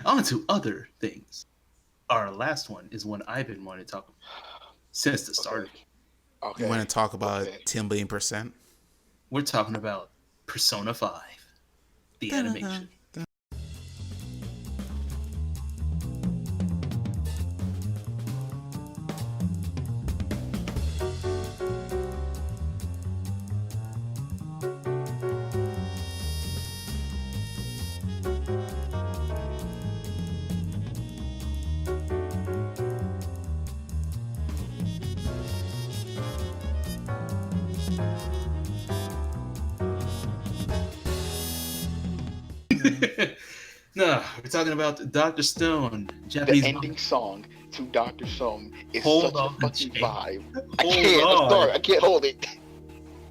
On to other things. Our last one is one I've been wanting to talk about since the Okay. start. You want Okay. to talk about Okay. 10 billion percent? We're talking about Persona 5, the animation. No, we're talking about Dr. Stone, The Japanese manga. ending song to Doctor Stone is Hold such a on, fucking Jay. vibe. I Hold can't. I'm sorry. on. I can't hold it.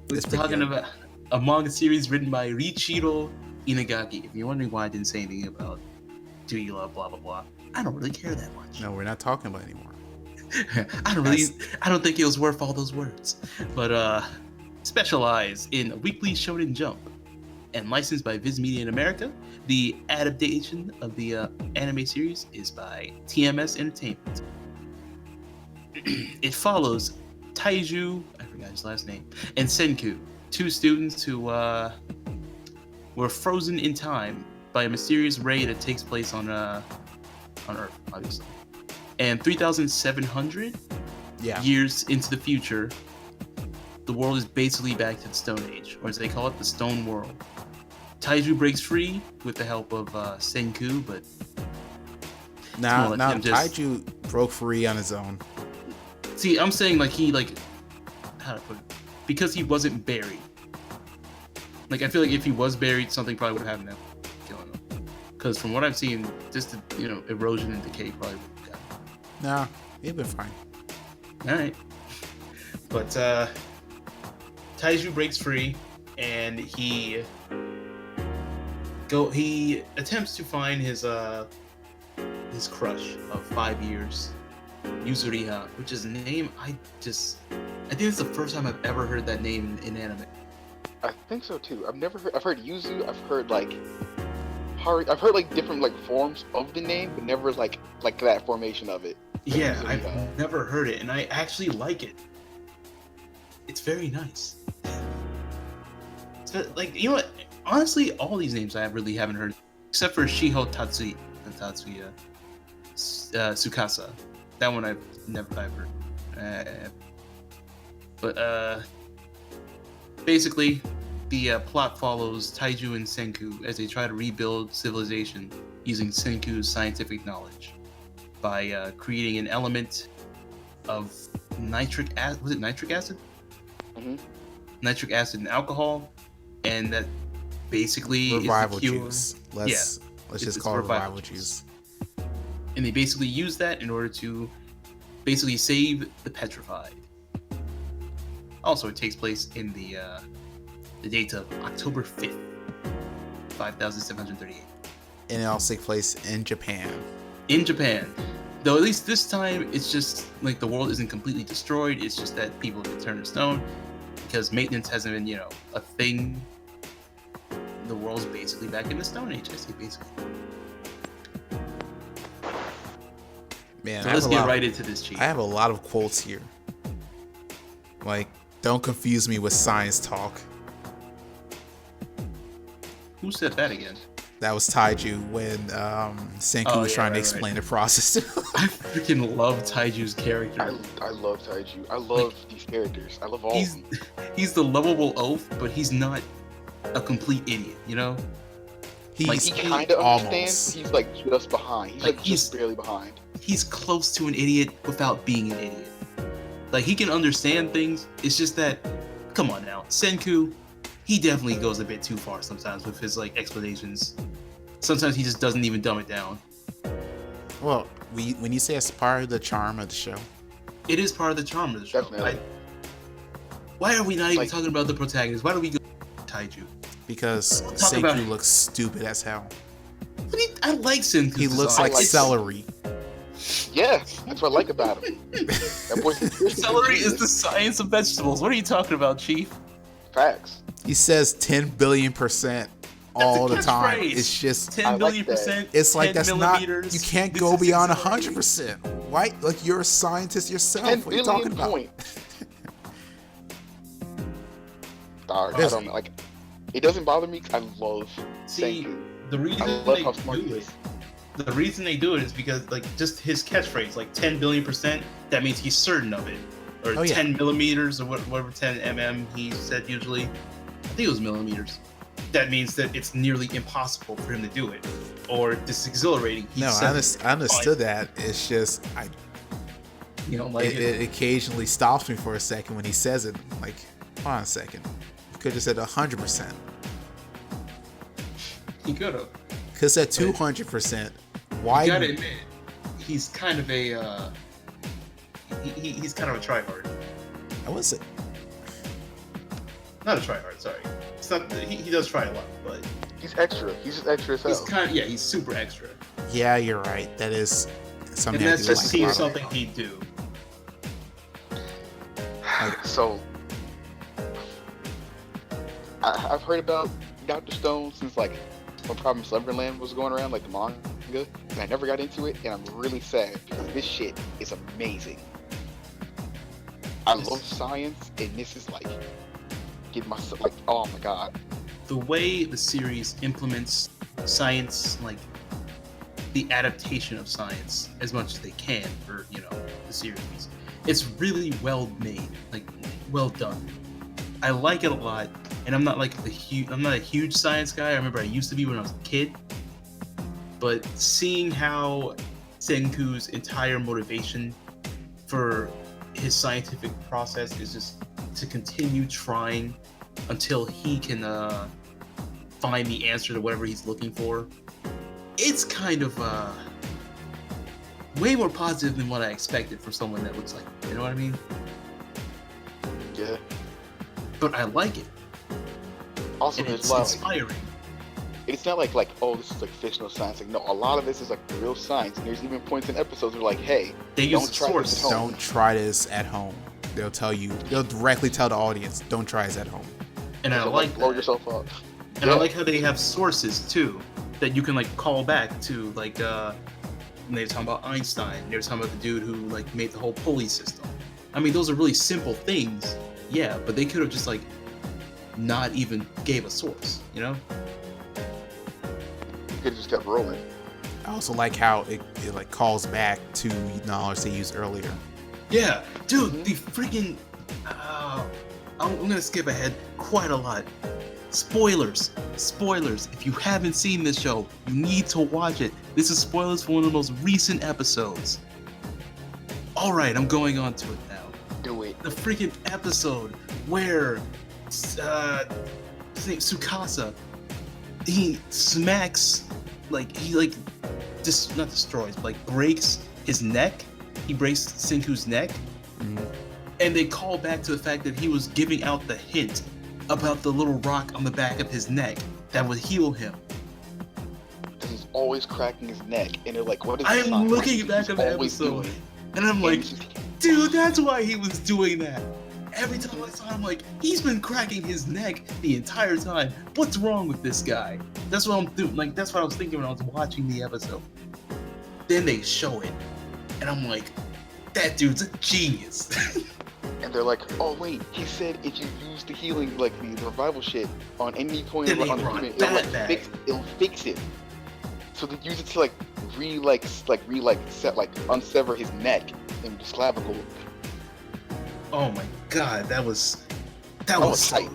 We're It's pretty talking good. about a manga series written by Riichiro Inagaki. If you're wondering why I didn't say anything about Do You Love Blah Blah Blah, I don't really care that much. No, we're not talking about it anymore. I don't really, That's I don't think it was worth all those words. But specialize in Weekly Shonen Jump and licensed by Viz Media in America. The adaptation of the anime series is by TMS Entertainment. It follows Taiju, I forgot his last name, and Senku, two students who were frozen in time by a mysterious ray that takes place on Earth, obviously. And 3,700 yeah. years into the future, the world is basically back to the Stone Age, or as they call it, the Stone World. Taiju breaks free with the help of Senku, but it's more Now, like now him just. Taiju broke free on his own. See, I'm saying like he like how to put it, because he wasn't buried. Like I feel like if he was buried, something probably would have happened to killing him. Because from what I've seen, just the, erosion and decay probably would have gotten him. Nah, he'd been fine. All right, but Taiju breaks free, and he attempts to find his crush of 5 years, Yuzuriha, which is a name I think it's the first time I've ever heard that name in anime. I think so too. I've never heard. I've heard Yuzu. I've heard like Hari. I've heard like different like forms of the name, but never like that formation of it. Like Yeah, I've Yuzuriha. never heard it, and I actually like it. It's very nice. Like what? Honestly, all these names I really haven't heard, except for Shiho Tatsuya, Tsukasa. That one I've heard. But basically, the plot follows Taiju and Senku as they try to rebuild civilization using Senku's scientific knowledge by creating an element of nitric acid. Was it nitric acid? Hmm. Nitric acid and alcohol, and that basically is the Revival cure. juice. Yeah, Let's just it's call it revival revival juice. juice. And they basically use that in order to basically save the petrified. Also, it takes place in the date of October 5th, 5738, And it all takes place in Japan. in Japan. Though at least this time, it's just like the world isn't completely destroyed. It's just that people have turned to stone because maintenance hasn't been, a thing. The world's basically back in the Stone Age. I say basically. Man, So let's get right into this, Chief. I have a lot of quotes here. Like, don't confuse me with science talk. Who said that again? That was Taiju when Senku was trying to explain the process. I freaking love Taiju's character. I love Taiju. I love these characters. I love all He's of them. he's the lovable oaf, but he's not a complete idiot. He's Like, He kind of understands. almost. He's like just behind. He's Like, like just barely behind. He's close to an idiot without being an idiot. Like he can understand things. It's just that, come on now, Senku, he definitely goes a bit too far sometimes with his like explanations. Sometimes he just doesn't even dumb it down. Well, when you say it's part of the charm of the show, It is part of the charm of the show. Definitely. Why are we not even Like- talking about the protagonist? Why do we go Taiju? because Talk Senku about it. looks stupid as hell. I like Senku. He looks I like like celery. Yeah, that's what I like about him. That boy's Celery is the science of vegetables. What are you talking about, Chief? facts. He says 10 billion percent. all a the time. catchphrase. It's just 10 like billion that. percent. it's like 10 that's not millimeters. you can't This go is beyond exhilarating. 100%. Right? Like you're a scientist yourself. 10 What are you billion talking about? points. Dog, I There's- don't know. Like, it doesn't bother me 'cause I love See, Senku. the reason I love they how smart do he it, is. the reason they do it is because like just his catchphrase, like 10 billion percent. That means he's certain of it, or Oh, yeah. 10 millimeters, or whatever 10 mm he said usually. I think it was millimeters. That means that it's nearly impossible for him to do it, or this exhilarating. He No, says I understood that. It's just you know, like it occasionally stops me for a second when he says it. Like, hold on a second. You could have said 100%. he could have. Because at 200%, why? You gotta admit, he's kind of a he's kind of a tryhard. I would say Not a tryhard, sorry. It's not. He does try a lot, but He's extra. He's just extra as he's hell. kind of he's super extra, yeah, you're right. That is something and I that's do just like about him. something he'd do. So, I've heard about Dr. Stone since like when Promised Neverland was going around, like the manga, and I never got into it, and I'm really sad because this shit is amazing. I love science, and this is like, get myself like, oh my god. The way the series implements science, like the adaptation of science as much as they can for the series, it's really well made, like well done. I like it a lot, and I'm not like I'm not a huge science guy. I remember I used to be when I was a kid, but seeing how Senku's entire motivation for his scientific process is just to continue trying until he can find the answer to whatever he's looking for. It's kind of way more positive than what I expected from someone that looks like him, you know what I mean? Yeah. But I like it. Also, And there's it's a lot of, inspiring. it's not like oh, this is like fictional science. Like no, a lot of this is like real science. And there's even points in episodes where like, hey, They don't use the try this source. at home. Don't try this at home. They'll tell you. They'll directly tell the audience, don't try this at home. And I So, like blow that. yourself up. And I like how they have sources too that you can like call back to, like when they were talking about Einstein, they were talking about the dude who like made the whole pulley system. I mean, those are really simple things, yeah, but they could have just like not even gave a source, you know? You could have just kept rolling. I also like how it like calls back to knowledge they used earlier. Yeah, dude, the freaking I'm gonna skip ahead quite a lot. Spoilers. If you haven't seen this show, you need to watch it. This is spoilers for one of the most recent episodes. Alright, I'm going on to it now. Do it. The freaking episode where his name Tsukasa, he smacks, like he like not destroys, but like breaks his neck. He breaks Senku's neck. And they call back to the fact that he was giving out the hint about the little rock on the back of his neck that would heal him. Because he's always cracking his neck, and they're like, what is I this am sign? looking He's back at the always episode, doing? and I'm And like, it's just- dude, that's why he was doing that. Every time I saw him, like, he's been cracking his neck the entire time. What's wrong with this guy? That's what I'm doing. Like, that's what I was thinking when I was watching the episode. Then they show it, and I'm like, that dude's a genius. And they're like, oh wait, he said if you use the healing, like the revival shit, on any point Then they on the brought human, that back. it'll fix it. So they use it to unsever his neck and his clavicle. Oh my god, that was was so, tight.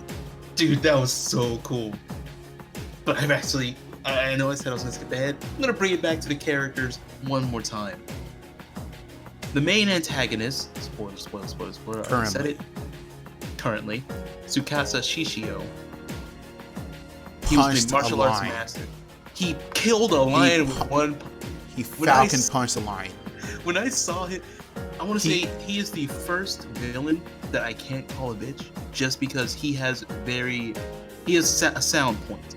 dude, that was so cool. But I've actually, I know I said I was gonna skip ahead. I'm gonna bring it back to the characters one more time. The main antagonist, spoiler, I already said it. Currently, Tsukasa Shishio. He was Punched the martial a arts lion. master. He killed a lion with one. He When I falcon s- punched a lion. When I saw it, I want to say he is the first villain that I can't call a bitch, just because he has a sound point.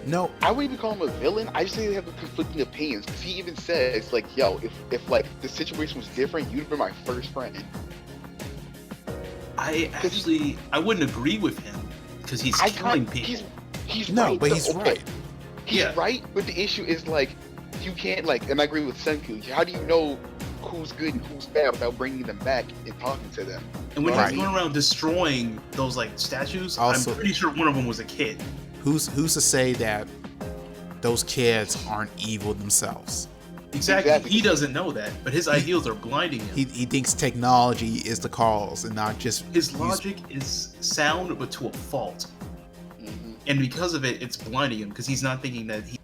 No, I wouldn't even call him a villain. I just think they have conflicting opinions. Because he even says, like, yo, if like the situation was different, you'd have been my first friend. I wouldn't agree with him because he's killing people. He's no, right, but though. he's Okay. right. He's Yeah. right, but the issue is like you can't like, and I agree with Senku. How do you know who's good and who's bad without bringing them back and talking to them? And when Right. he's going around destroying those like statues, Also- I'm pretty sure one of them was a kid. Who's to say that those kids aren't evil themselves? Exactly. He doesn't know that, but his ideals are blinding him. He thinks technology is the cause and not just His logic is sound, but to a fault. Mhm. And because of it, it's blinding him because he's not thinking that he's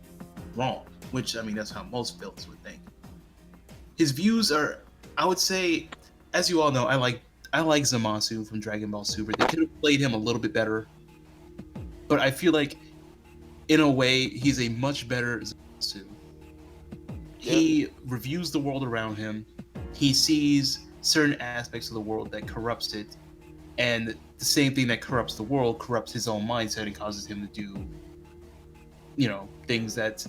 wrong. Which, I mean, that's how most villains would think. His views are, I would say, as you all know, I like Zamasu from Dragon Ball Super. They could have played him a little bit better, but I feel like, in a way, he's a much better Zamasu. He reviews the world around him. He sees certain aspects of the world that corrupts it, and the same thing that corrupts the world corrupts his own mindset and causes him to do, things that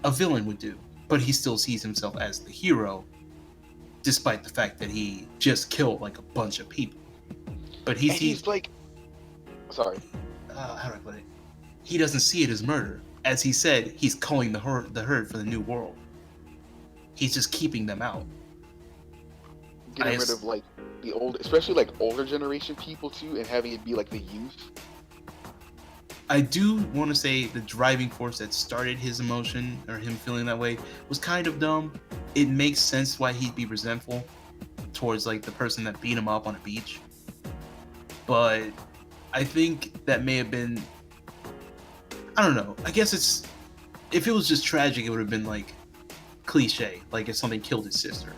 a villain would do. But he still sees himself as the hero, despite the fact that he just killed like a bunch of people. But And he's like, sorry. how do I put it? He doesn't see it as murder. As he said, he's culling the herd for the new world. He's just keeping them out. Getting rid of like the old, especially like older generation people too, and having it be like the youth. I do want to say the driving force that started his emotion or him feeling that way was kind of dumb. It makes sense why he'd be resentful towards like the person that beat him up on a beach. But I think that may have been, I don't know. I guess if it was just tragic, it would have been like cliche, like if something killed his sister.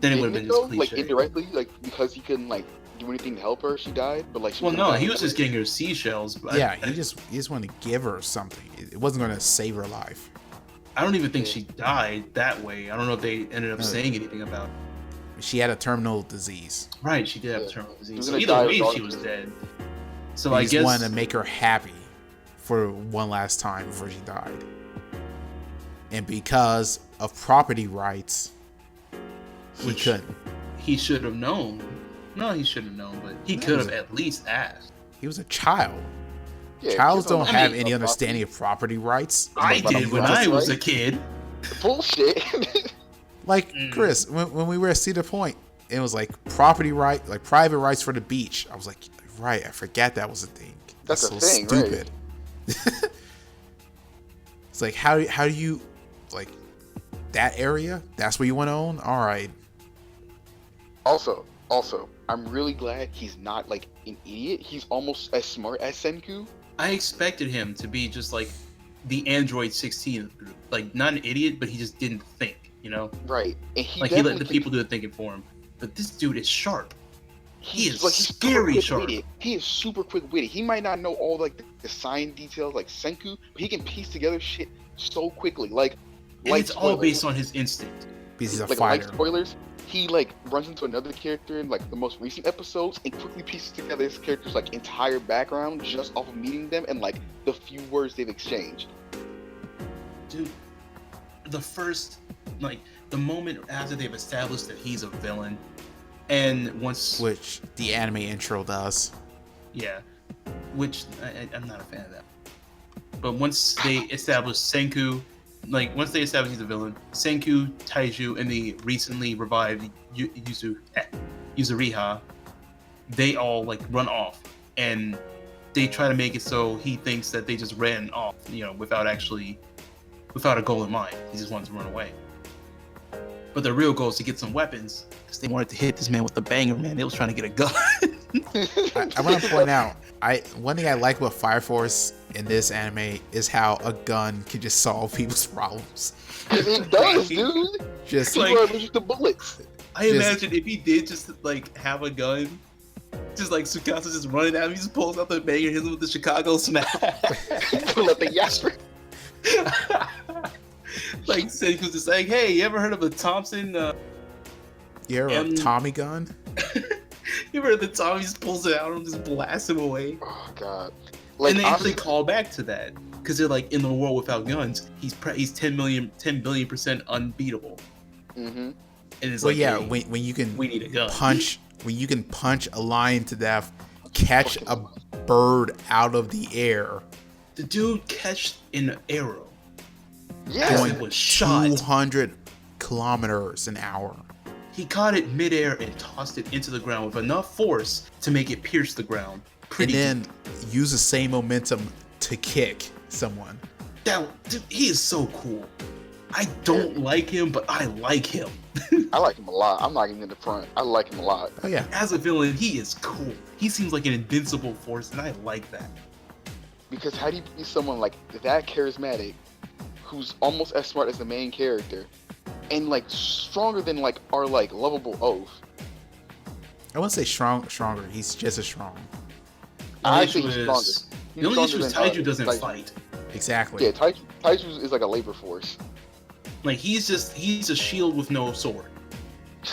Then it would have been just cliche. Like indirectly, like because he couldn't like do anything to help her, she died. But like, Well, no, he was just getting her seashells. But yeah, he just wanted to give her something. It wasn't going to save her life. I don't even think she died that way. I don't know if they ended up saying anything about it. She had a terminal disease. Right, she did have Yeah. terminal She disease. was So gonna either die way, she regardless. was dead. So He I just guess wanted to make her happy for one last time before she died. And because of property rights, he Which- couldn't. he should have known. No, he should have known, but he could have at least asked. He was a child. Yeah, Childs kids don't I have mean, any understanding of property rights. I about did when rights, I was a right? kid. Bullshit. Like Chris, when we were at Cedar Point, it was like property right, like private rights for the beach. I was like, right, I forgot that was a thing. That's so a thing, right? stupid. It's like how do you like that area? That's where you want to own? All right. Also, I'm really glad he's not like an idiot. He's almost as smart as Senku. I expected him to be just like the Android 16 of the group. Like, not an idiot, but he just didn't think, Right. And he Like, he let definitely the can- people do the thinking for him. But this dude is sharp. He is super scary sharp. quick-witted. He is super quick-witted. He might not know all like the design details like Senku, but he can piece together shit so quickly. Like, And it's all based on his instinct. Because he's a like fighter. spoilers. He like runs into another character in like the most recent episodes and quickly pieces together his character's like entire background just off of meeting them and like the few words they've exchanged. Dude, the moment after they've established that he's a villain, and once, Which the anime intro does. yeah, which I'm not a fan of that. But once they establish Senku, once they establish he's a villain, Senku, Taiju, and the recently revived Yuzuriha, they all run off, and they try to make it so he thinks that they just ran off, without a goal in mind. He just wanted to run away. But the real goal is to get some weapons, because they wanted to hit this man with the banger, man. They was trying to get a gun. I want to point out, one thing I like about Fire Force in this anime is how a gun can just solve people's problems. It does, dude. Just People are allergic to bullets. I imagine if he did just have a gun, just like Tsukasa just running at him, he just pulls out the banger, hits him with the Chicago snap. Pull up the Yasper. Like Senku's just like, hey, you ever heard of a Thompson? you ever a Tommy gun? You ever heard of the Tommy? He just pulls it out and just blasts him away. Oh god. And they honestly, actually call back to that because they're like, in the world without guns, he's 10 billion% unbeatable. Mm-hmm. And it's Well, like, yeah, hey, when you can we need a gun. when you can punch a lion to death, catch a bird out of the air, The dude catched an arrow Yeah. as Going it was shot. 200 kilometers an hour. He caught it midair and tossed it into the ground with enough force to make it pierce the ground. Pretty And then use the same momentum to kick someone. dude, he is so cool. I don't like him, but I like him. I like him a lot. I'm not even in the front. I like him a lot. Oh yeah. As a villain, he is cool. He seems like an invincible force, and I like that. Because how do you be someone like that charismatic, who's almost as smart as the main character, and like stronger than like our like lovable Oath? I wouldn't say stronger. He's just as strong. I The think issue he's stronger. is- He's The only issue stronger is than, Taiju doesn't Taiju. fight. Exactly. Yeah, Taiju is like a labor force. Like he's a shield with no sword,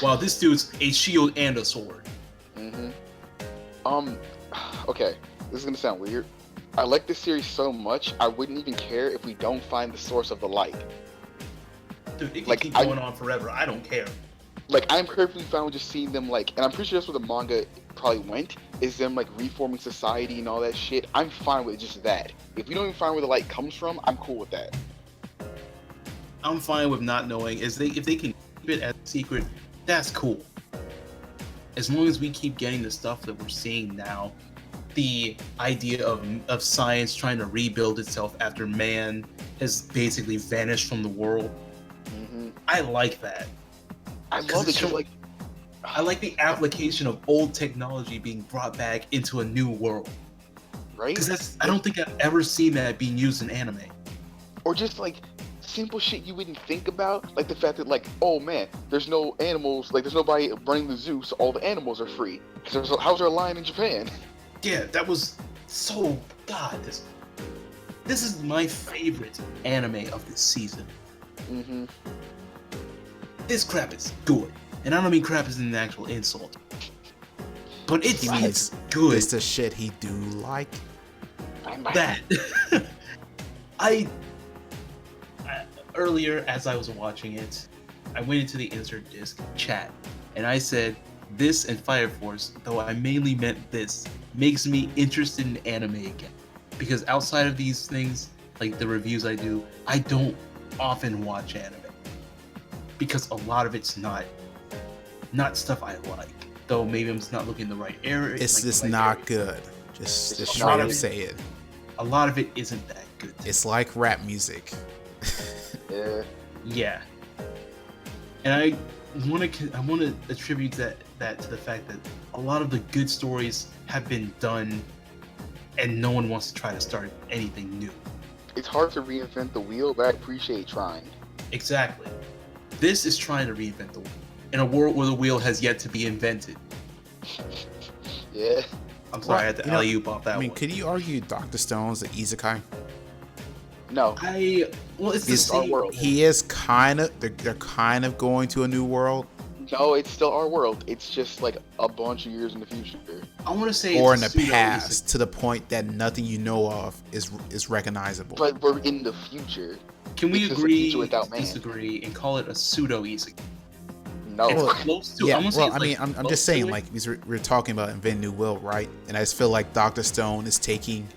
while this dude's a shield and a sword. Mm-hmm. Okay, this is gonna sound weird. I like this series so much, I wouldn't even care if we don't find the source of the light. Dude, it can Like, keep I- going on forever. I don't care. Like, I'm perfectly fine with just seeing them, like, and I'm pretty sure that's where the manga probably went, is them, like, reforming society and all that shit. I'm fine with just that. If we don't even find where the light comes from, I'm cool with that. I'm fine with not knowing. If they can keep it as a secret, that's cool. As long as we keep getting the stuff that we're seeing now, the idea of science trying to rebuild itself after man has basically vanished from the world. Mm-hmm. I like that. I 'Cause love it it, shows- 'cause, like, I like the application of old technology being brought back into a new world. right? Because I don't think I've ever seen that being used in anime. Or just, like, simple shit you wouldn't think about, like the fact that, like, oh man, there's no animals, like, there's nobody running the zoo, so all the animals are free. How's there a lion in Japan? Yeah, that was so God. This is my favorite anime of this season. Mm-hmm. This crap is good, and I don't mean crap as an actual insult, but it's He means good. It's the shit he do like. That I earlier as I was watching it, I went into the insert disc chat and I said this and Fire Force, though I mainly meant this, makes me interested in anime again. Because outside of these things, like the reviews I do, I don't often watch anime. Because a lot of it's not stuff I like. Though maybe I'm just not looking in the right area. It's like, just right not area. good. Just It's straight not up good. say it. A lot of it isn't that good. It's like rap music. Yeah. Yeah, and I want to attribute that to the fact that a lot of the good stories have been done, and no one wants to try to start anything new. It's hard to reinvent the wheel, but I appreciate trying. Exactly. This is trying to reinvent the wheel in a world where the wheel has yet to be invented. Yeah. I'm sorry, I had Well, to you know, alley-oop off that I mean, one. could you argue Dr. Stone's the isekai? No. It's the It's our same. world. He is kind of. They're kind of going to a new world, No, it's still our world. It's just like a bunch of years in the future. I want to say or in it's the a pseudo past, to the point that nothing you know of is recognizable. But we're in the future. Can we it's just a agree future without to man. disagree and call it a pseudo isekai? No. It's Well, close to. yeah, I'm gonna say well, it's I like mean, I'm close just to saying, it. like, because we're talking about inventing new will, right? And I just feel like Dr. Stone is taking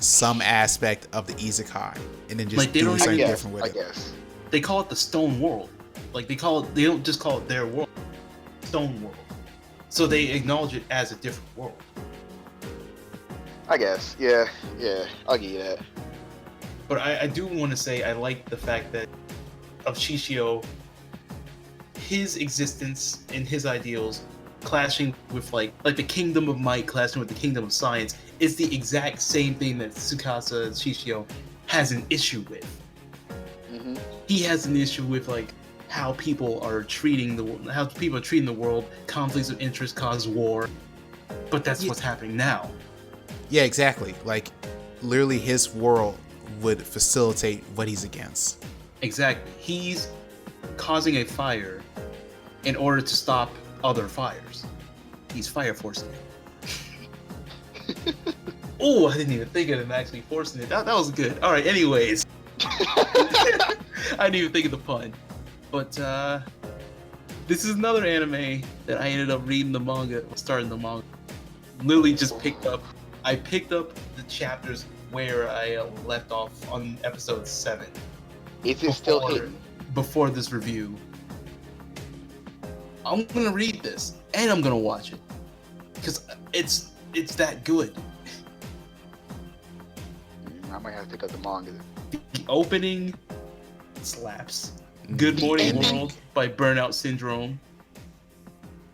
some aspect of the isekai and then just Like, they doing don't something I guess. different with I it. guess. They call it the Stone World. Like they don't just call it their world, Stone World. So they acknowledge it as a different world. I guess. Yeah. Yeah. I'll give you that. But I do want to say I like the fact that of Shishio, his existence and his ideals clashing with like the Kingdom of Might clashing with the Kingdom of Science is the exact same thing that Tsukasa Shishio has an issue with. Mm-hmm. He has an issue with like how people are treating the world. Conflicts of interest cause war, but that's Yeah. what's happening now. Yeah, exactly. Like, literally, his world would facilitate what he's against. Exactly, he's causing a fire in order to stop other fires. He's fire forcing it. Oh, I didn't even think of him actually forcing it. That was good. All right, anyways. I didn't even think of the pun. But this is another anime that I ended up reading the manga, starting the manga. Literally just picked up. I picked up the chapters where I left off on episode 7. Is it still Before- hidden? Before this review. I'm gonna read this and I'm gonna watch it because it's that good. I might have to pick up the manga. The opening slaps. Good Morning ending. World by Burnout Syndrome.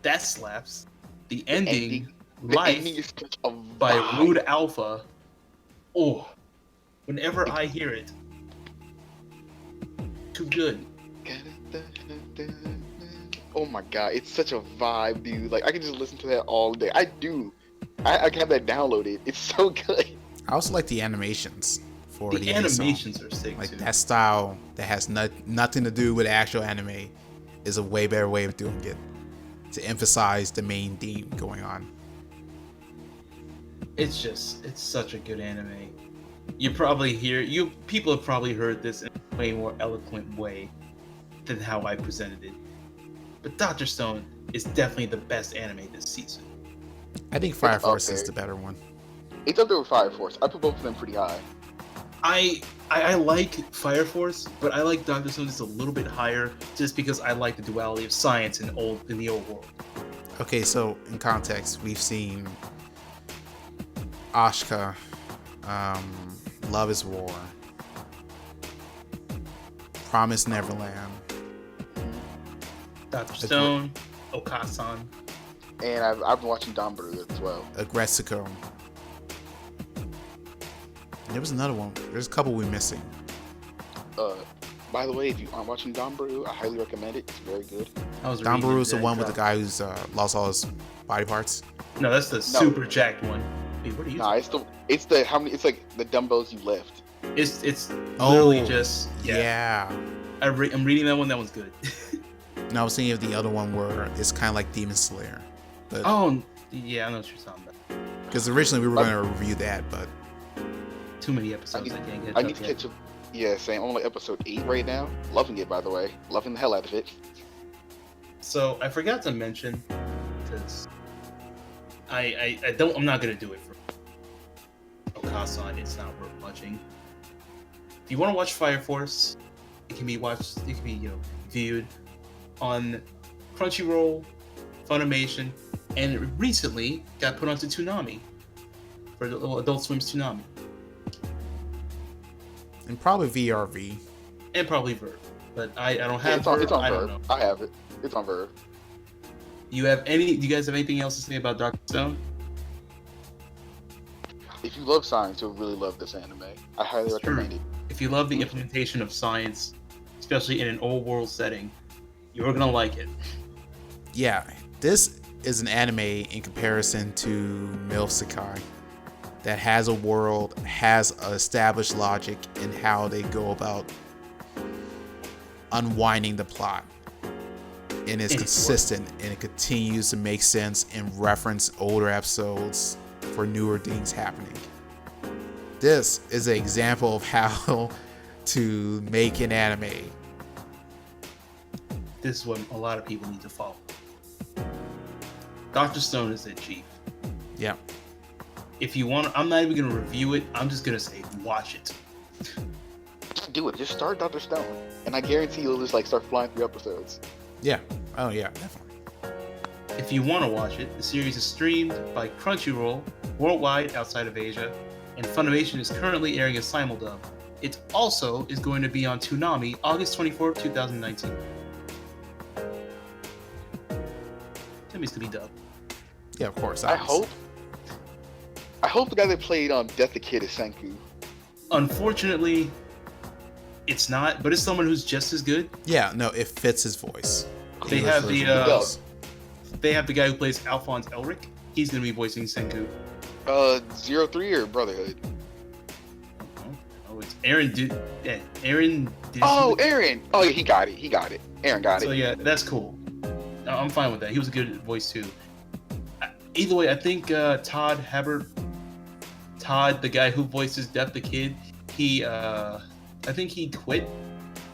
That slaps. The ending, The Life ending is such a by vibe. Rude Alpha. Oh, whenever I hear it, too good. Oh my god, it's such a vibe, dude. Like I can just listen to that all day. I do. I have that downloaded. It's so good. I also like the animations for the, The ending song. animations are sick Like too. that style that has nothing to do with actual anime is a way better way of doing it to emphasize the main theme going on. It's such a good anime. People have probably heard this in a way more eloquent way than how I presented it. But Dr. Stone is definitely the best anime this season. I think Fire up Force is there. the better one. It's up there with Fire Force. I put both of them pretty high. I like Fire Force, but I like Dr. Stone just a little bit higher just because I like the duality of science in the old world. Okay, so in context, we've seen Ashka, Love is War, Promise Neverland. Dr. Stone, Okasan. And I've been watching Danburu as well. Aggressico. There was another one. There's a couple we're missing. By the way, if you aren't watching Danburu, I highly recommend it. It's very good. I was reading Danburu is the that one with the drop. guy who's lost all his body parts. No, that's the super jacked one. Wait, what are you? Nah, it's the how many? It's like the dumbbells you left. It's literally Oh, just Yeah. I'm reading that one. That one's good. No, I was thinking of the other one where it's kind of like Demon Slayer. But Oh, yeah, I know what you're talking about. because originally we were going to review that, but Too many episodes. I can't I catch need up to yet. catch up. Yeah, same. I'm on like episode 8 right now. Loving it, by the way. Loving the hell out of it. So I forgot to mention because I'm not gonna do it for Okasan. It's not worth watching. If you want to watch Fire Force, it can be watched. It can be viewed on Crunchyroll, Funimation, and it recently got put onto Toonami for the Adult Swim's Toonami and probably VRV. and probably Verve. But I don't Yeah, have it's on, Verve. it's on I don't Verve. know. I have it. It's on Verve. Do you guys have anything else to say about Dr. Stone? If you love science, you'll really love this anime. I highly It's true. recommend it. If you love the implementation of science, especially in an old world setting, you're gonna like it. Yeah, this is an anime in comparison to MILF Sekai that has a world, has an established logic in how they go about unwinding the plot. And it's It's consistent and it continues to make sense and reference older episodes for newer things happening. This is an example of how to make an anime. This is what a lot of people need to follow. Dr. Stone is it, Chief. Yeah. If you want, I'm not even gonna review it. I'm just gonna say watch it. Just do it. Just start Dr. Stone. And I guarantee you'll just like start flying through episodes. Yeah. Oh yeah, definitely. If you want to watch it, the series is streamed by Crunchyroll worldwide outside of Asia, and Funimation is currently airing a simuldub. It also is going to be on Toonami August 24th, 2019. Timmy's gonna be dubbed. Yeah, of course. I obviously. hope the guy that played Death the Kid is Senku. Unfortunately, it's not, but it's someone who's just as good. Yeah, no, it fits his voice. They English have version. they have the guy who plays Alphonse Elric. He's gonna be voicing Senku. 03 or Brotherhood. Oh, it's Aaron. Aaron. Oh, Aaron. Oh yeah, he got it. Aaron got So it. yeah, that's cool. I'm fine with that. He was a good voice too. Either way, I think Todd Habert, the guy who voices Death the Kid, I think he quit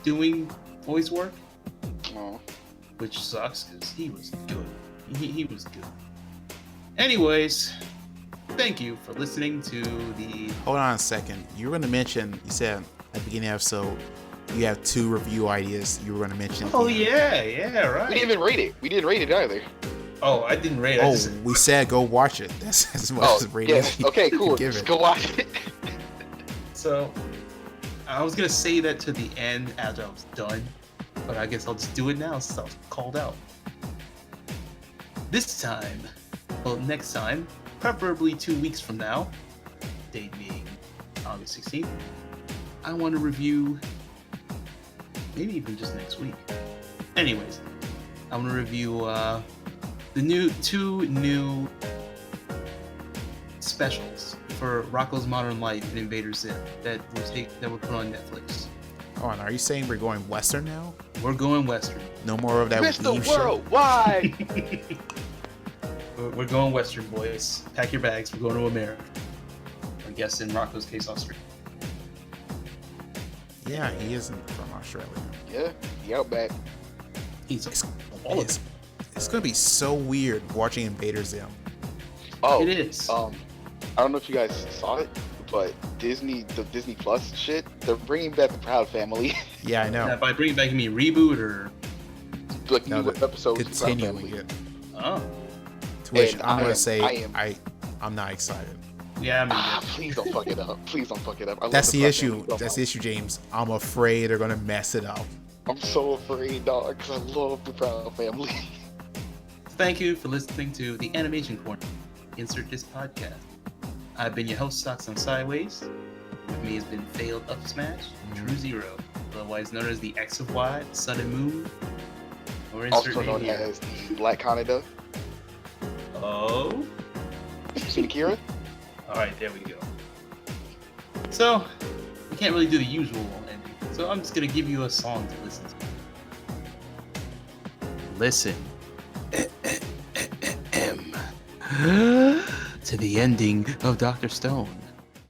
doing voice work, Oh. which sucks because he was good. He was good. Anyways, thank you for listening to the. Hold on a second. You were going to mention, you said at the beginning of the episode, you have 2 review ideas you were going to mention. Oh yeah, right. We didn't even rate it. We didn't rate it either. Oh, I didn't rate it. Oh, we said go watch it. That's as much as rating yeah. Okay, you cool. can give Just it. go watch it. So, I was gonna say that to the end after I was done, but I guess I'll just do it now since I was called out. Next time, preferably 2 weeks from now, date being August 16th, I want to review, maybe even just next week. Anyways, I want to review the 2 new specials for Rocko's Modern Life and Invader Zim that were put on Netflix. Oh, and are you saying we're going Western now? We're going Western. No more of that Mr. weeb shit? Worldwide. We're going Western, boys. Pack your bags. We're going to America. I guess in Rocco's case, Australia. Yeah, he isn't from Australia. Yeah, he out back. He's It's, all of it's, it. it's going to be so weird watching Invader Zim. Oh, It is. I don't know if you guys saw it, but the Disney Plus shit, they're bringing back the Proud Family. Yeah, I know. Now, by bringing back, you mean reboot or? Like No, new episodes of Proud continuing Family. it. Oh, To which And I'm going I to say am- I'm not excited. yeah. I mean, Ah, please don't fuck it up. Please don't fuck it up. I love That's the Proud issue. Family so That's the much. issue, James. I'm afraid they're going to mess it up. I'm so afraid, dog, because I love the Proud Family. Thank you for listening to the Animation Corner. Insert this podcast. I've been your host, Stocks on Sideways. With me has been Failed Up Smash, True Zero, otherwise known as the X of Y, Sun and Moon, or insert Also name known here. as the Black Canada. Oh. Seen Akira? Alright, there we go. So, we can't really do the usual ending, so I'm just gonna give you a song to listen to. Listen. To the ending of Dr. Stone.